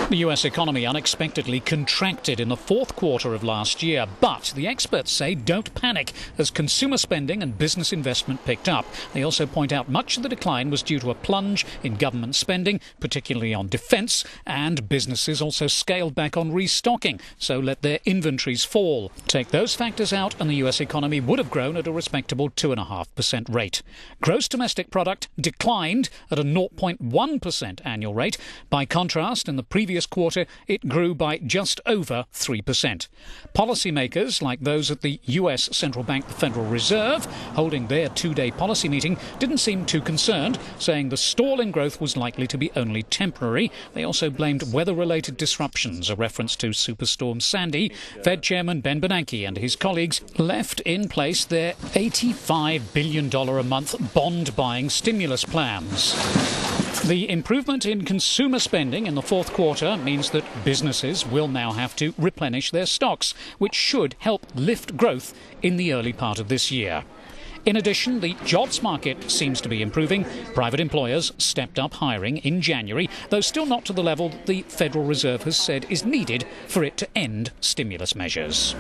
The US economy unexpectedly contracted in the fourth quarter of last year, but the experts say don't panic as consumer spending and business investment picked up. They also point out much of the decline was due to a plunge in government spending, particularly on defence, and businesses also scaled back on restocking, so let their inventories fall. Take those factors out and the US economy would have grown at a respectable 2.5% rate. Gross domestic product declined at a 0.1% annual rate. By contrast, in the previous quarter, it grew by just over 3%. Policymakers, like those at the US Central Bank, the Federal Reserve, holding their two-day policy meeting, didn't seem too concerned, saying the stall in growth was likely to be only temporary. They also blamed weather-related disruptions, a reference to Superstorm Sandy. Fed Chairman Ben Bernanke and his colleagues left in place their $85 billion a month bond-buying stimulus plans. The improvement in consumer spending in the fourth quarter means that businesses will now have to replenish their stocks, which should help lift growth in the early part of this year. In addition, the jobs market seems to be improving. Private employers stepped up hiring in January, though still not to the level that the Federal Reserve has said is needed for it to end stimulus measures.